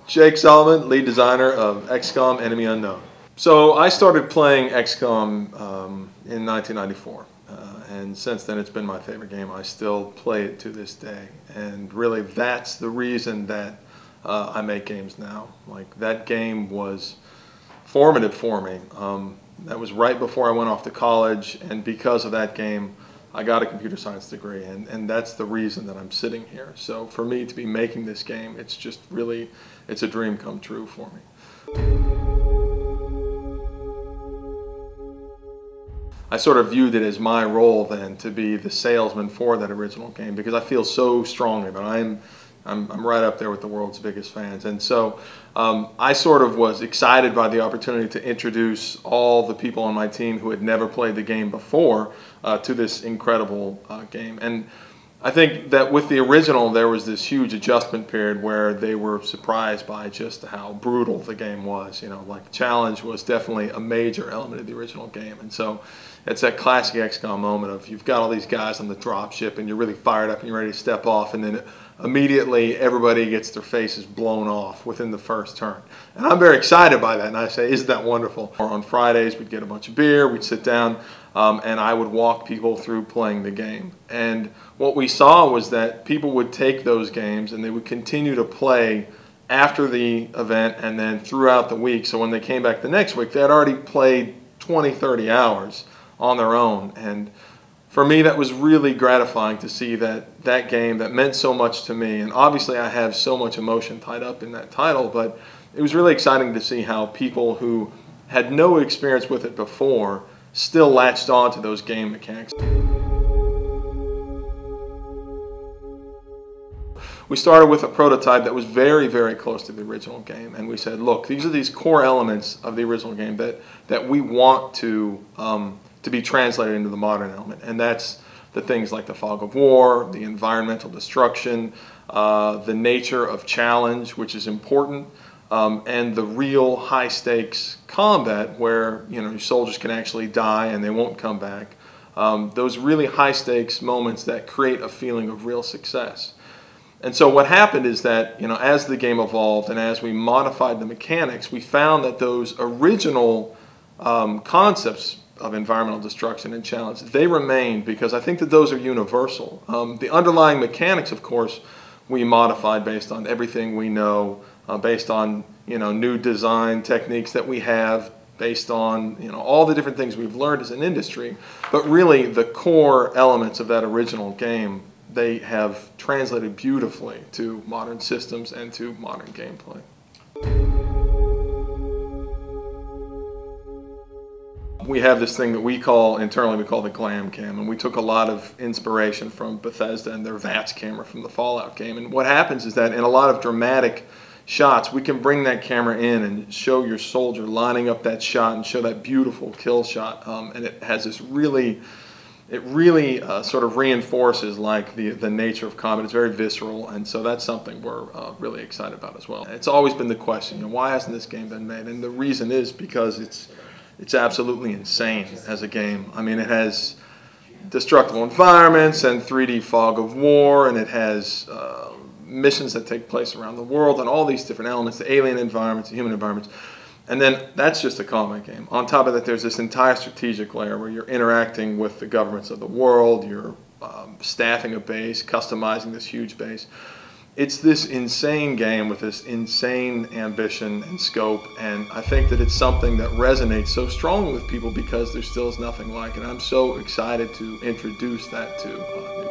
Jake Solomon, lead designer of XCOM Enemy Unknown. So I started playing XCOM in 1994, and since then it's been my favorite game. I still play it to this day, and really that's the reason that I make games now. Like, that game was formative for me. That was right before I went off to college, and because of that game I got a computer science degree, and that's the reason that I'm sitting here. So for me to be making this game, it's just really, it's a dream come true for me. I sort of viewed it as my role then to be the salesman for that original game, because I feel so strongly about it. I'm right up there with the world's biggest fans, and so I sort of was excited by the opportunity to introduce all the people on my team who had never played the game before to this incredible game. And I think that with the original there was this huge adjustment period where they were surprised by just how brutal the game was. You know, like, challenge was definitely a major element of the original game, and so it's that classic XCOM moment of you've got all these guys on the dropship and you're really fired up and you're ready to step off, and then immediately everybody gets their faces blown off within the first turn. And I'm very excited by that, and I say, isn't that wonderful? Or on Fridays we'd get a bunch of beer, we'd sit down, and I would walk people through playing the game. And what we saw was that people would take those games and they would continue to play after the event and then throughout the week. So when they came back the next week, they had already played 20, 30 hours on their own. And for me, that was really gratifying to see that that game that meant so much to me, and obviously I have so much emotion tied up in that title, but it was really exciting to see how people who had no experience with it before still latched on to those game mechanics. We started with a prototype that was very, very close to the original game, and we said, look, these are these core elements of the original game that we want to be translated into the modern element, and that's the things like the fog of war, the environmental destruction, the nature of challenge, which is important, and the real high stakes combat where, you know, your soldiers can actually die and they won't come back. Those really high stakes moments that create a feeling of real success. And so what happened is that, you know, as the game evolved and as we modified the mechanics, we found that those original concepts of environmental destruction and challenge, they remained, because I think that those are universal. The underlying mechanics, of course, we modified based on everything we know, based on, you know, new design techniques that we have, based on, you know, all the different things we've learned as an industry. But really, the core elements of that original game, they have translated beautifully to modern systems and to modern gameplay. We have this thing that we call, internally we call the glam cam, and we took a lot of inspiration from Bethesda and their VATS camera from the Fallout game. And what happens is that in a lot of dramatic shots, we can bring that camera in and show your soldier lining up that shot and show that beautiful kill shot, and it has this really, it really sort of reinforces like the nature of combat. It's very visceral, and so that's something we're really excited about as well. It's always been the question, you know, why hasn't this game been made? And the reason is because it's absolutely insane as a game. I mean, it has destructible environments and 3D fog of war, and it has missions that take place around the world and all these different elements, the alien environments, the human environments. And then that's just a combat game. On top of that, there's this entire strategic layer where you're interacting with the governments of the world, you're staffing a base, customizing this huge base. It's this insane game with this insane ambition and scope, and I think that it's something that resonates so strongly with people because there still is nothing like it. And I'm so excited to introduce that to